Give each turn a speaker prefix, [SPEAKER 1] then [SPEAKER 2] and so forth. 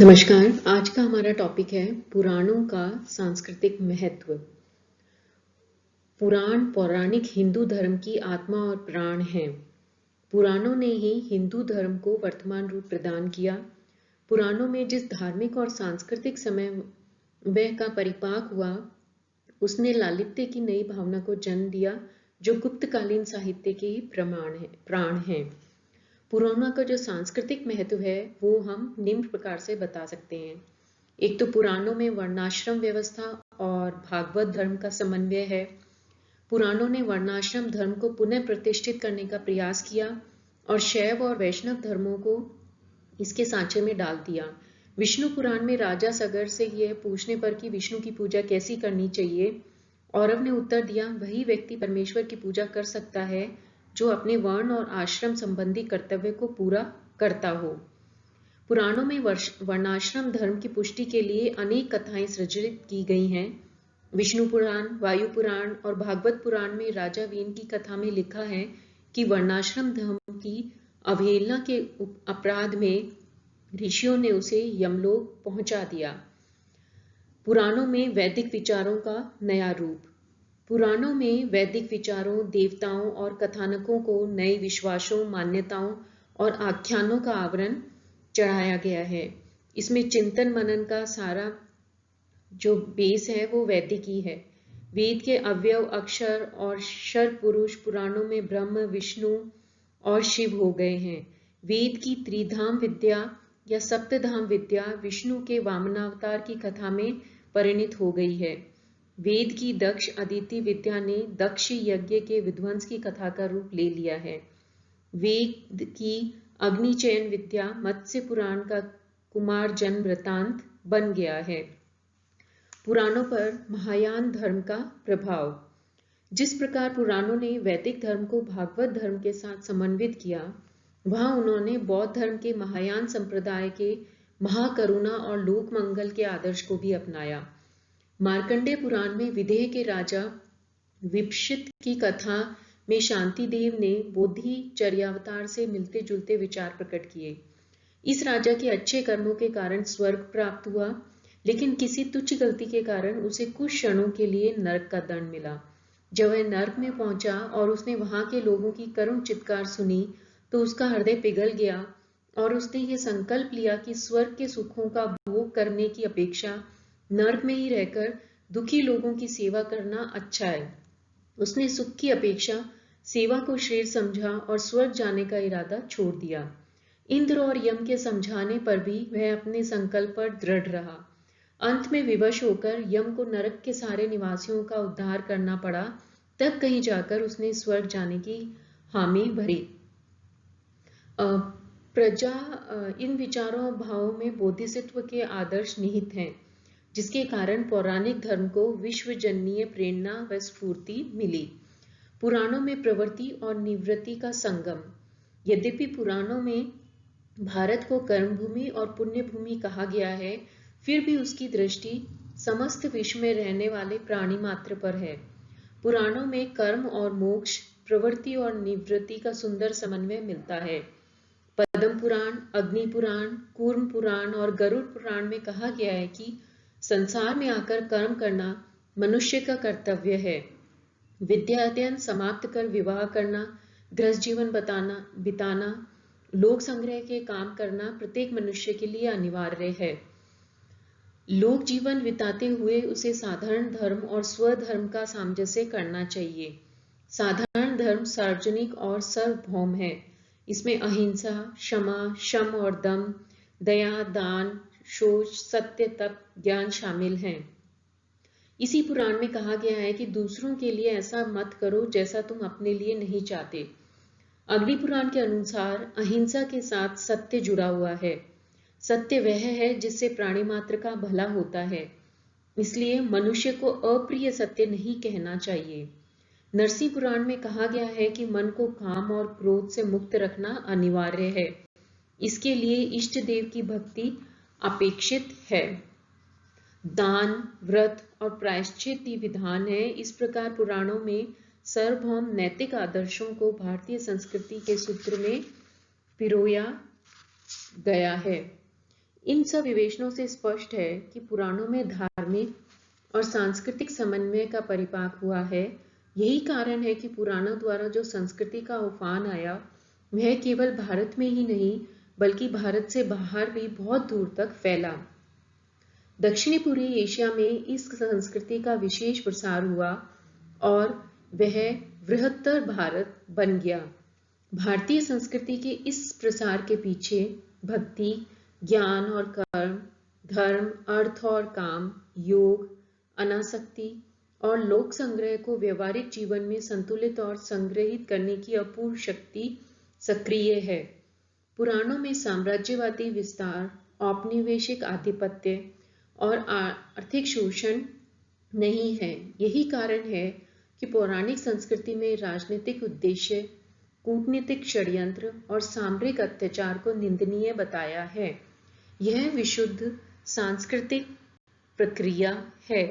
[SPEAKER 1] नमस्कार। आज का हमारा टॉपिक है पुराणों का सांस्कृतिक महत्व। पुराण पौराणिक हिंदू धर्म की आत्मा और प्राण हैं। पुराणों ने ही हिंदू धर्म को वर्तमान रूप प्रदान किया। पुराणों में जिस धार्मिक और सांस्कृतिक समय वह का परिपाक हुआ, उसने लालित्य की नई भावना को जन्म दिया, जो गुप्तकालीन साहित्य के प्राण हैं। पुराणों का जो सांस्कृतिक महत्व है वो हम निम्न प्रकार से बता सकते हैं। एक तो पुराणों में वर्णाश्रम व्यवस्था और भागवत धर्म का समन्वय है। पुराणों ने वर्णाश्रम धर्म को पुनः प्रतिष्ठित करने का प्रयास किया और शैव और वैष्णव धर्मों को इसके सांचे में डाल दिया। विष्णु पुराण में राजा सगर से यह पूछने पर कि विष्णु की पूजा कैसी करनी चाहिए, औरव ने उत्तर दिया, वही व्यक्ति परमेश्वर की पूजा कर सकता है जो अपने वर्ण और आश्रम संबंधी कर्तव्य को पूरा करता हो। पुराणों में वर्णाश्रम धर्म की पुष्टि के लिए अनेक कथाएं सृजित की गई हैं। विष्णु पुराण, वायु पुराण और भागवत पुराण में राजा वीन की कथा में लिखा है कि वर्णाश्रम धर्म की अवहेलना के अपराध में ऋषियों ने उसे यमलोक पहुंचा दिया। पुराणों में वैदिक विचारों का नया रूप। पुराणों में वैदिक विचारों, देवताओं और कथानकों को नए विश्वासों, मान्यताओं और आख्यानों का आवरण चढ़ाया गया है। इसमें चिंतन मनन का सारा जो बेस है वो वैदिक ही है। वेद के अव्यव अक्षर और शर पुरुष पुराणों में ब्रह्म, विष्णु और शिव हो गए हैं। वेद की त्रिधाम विद्या या सप्तधाम विद्या विष्णु के वामनावतार की कथा में परिणित हो गई है। वेद की दक्ष अदिति विद्या ने दक्ष यज्ञ के विध्वंस की कथा का रूप ले लिया है। वेद की अग्निचयन विद्या मत्स्य पुराण का कुमार जन्म वृतांत बन गया है। पुराणों पर महायान धर्म का प्रभाव। जिस प्रकार पुराणों ने वैदिक धर्म को भागवत धर्म के साथ समन्वित किया, वहां उन्होंने बौद्ध धर्म के महायान संप्रदाय के महाकरुणा और लोक मंगल के आदर्श को भी अपनाया। मार्कंडेय पुराण में विदेह के राजा विपश्चित की कथा में शांति देव ने बोधिचर्यावतार से मिलते जुलते विचार प्रकट किए। इस राजा के अच्छे कर्मों के कारण स्वर्ग प्राप्त हुआ, लेकिन किसी तुच्छ गलती के कारण उसे कुछ क्षणों के लिए नरक का दंड मिला। जब वह नरक में पहुंचा और उसने वहां के लोगों की करुण चित्कार सुनी तो उसका हृदय पिघल गया और उसने ये संकल्प लिया कि स्वर्ग के सुखों का भोग करने की अपेक्षा नरक में ही रहकर दुखी लोगों की सेवा करना अच्छा है। उसने सुख की अपेक्षा सेवा को श्रेष्ठ समझा और स्वर्ग जाने का इरादा छोड़ दिया। इंद्र और यम के समझाने पर भी वह अपने संकल्प पर दृढ़ रहा। अंत में विवश होकर यम को नरक के सारे निवासियों का उद्धार करना पड़ा। तब कहीं जाकर उसने स्वर्ग जाने की हामी भरी। इन विचारों और भावों में बोधिसत्व के आदर्श निहित हैं, जिसके कारण पौराणिक धर्म को विश्वजनीय प्रेरणा व स्फूर्ति मिली। पुराणों में प्रवृत्ति और निवृत्ति का संगम। यद्यपि पुराणों में भारत को कर्मभूमि और पुण्य भूमि कहा गया है, फिर भी उसकी दृष्टि समस्त विश्व में रहने वाले प्राणी मात्र पर है। पुराणों में कर्म और मोक्ष, प्रवृत्ति और निवृत्ति का सुंदर समन्वय मिलता है। पद्म पुराण, अग्नि पुराण, कूर्म पुराण और गरुड़ पुराण में कहा गया है कि संसार में आकर कर्म करना मनुष्य का कर्तव्य है। विद्या अध्ययन समाप्त कर विवाह करना, गृहस्थ जीवन बिताना, लोक संग्रह के काम करना प्रत्येक मनुष्य के लिए अनिवार्य है। लोक जीवन बिताते हुए उसे साधारण धर्म और स्वधर्म का सामंजस्य करना चाहिए। साधारण धर्म सार्वजनिक और सार्वभौम है। इसमें अहिंसा, क्षमा, शम और दम, दया, दान, शोच, सत्य, तप, ज्ञान शामिल हैं। इसी पुराण में कहा गया है कि दूसरों के लिए ऐसा मत करो जैसा तुम अपने लिए नहीं चाहते। अग्नि पुराण के अनुसार अहिंसा के साथ सत्य जुड़ा हुआ है। सत्य वह है जिससे प्राणी मात्र का भला होता है, इसलिए मनुष्य को अप्रिय सत्य नहीं कहना चाहिए। नरसिंह पुराण में कहा गया है कि मन को काम और क्रोध से मुक्त रखना अनिवार्य है। इसके लिए इष्ट देव की भक्ति अपेक्षित है। दान, व्रत और प्रायश्चित विधान है। इस प्रकार पुराणों में सार्वभौम नैतिक आदर्शों को भारतीय संस्कृति के सूत्र में पिरोया गया है। इन सब विवेचनों से स्पष्ट है कि पुराणों में धार्मिक और सांस्कृतिक समन्वय का परिपाक हुआ है। यही कारण है कि पुराणों द्वारा जो संस्कृति का उफान आया वह केवल भारत में ही नहीं बल्कि भारत से बाहर भी बहुत दूर तक फैला। दक्षिणी पूर्वी एशिया में इस संस्कृति का विशेष प्रसार हुआ और वह बृहत्तर भारत बन गया। भारतीय संस्कृति के इस प्रसार के पीछे भक्ति, ज्ञान और कर्म, धर्म, अर्थ और काम, योग, अनासक्ति और लोक संग्रह को व्यवहारिक जीवन में संतुलित और संग्रहित करने की अपूर्व शक्ति सक्रिय है। पुराणों में साम्राज्यवादी विस्तार, औपनिवेशिक आधिपत्य और आर्थिक शोषण नहीं है। यही कारण है कि पौराणिक संस्कृति में राजनीतिक उद्देश्य, कूटनीतिक षड्यंत्र और सामरिक अत्याचार को निंदनीय बताया है। यह विशुद्ध सांस्कृतिक प्रक्रिया है।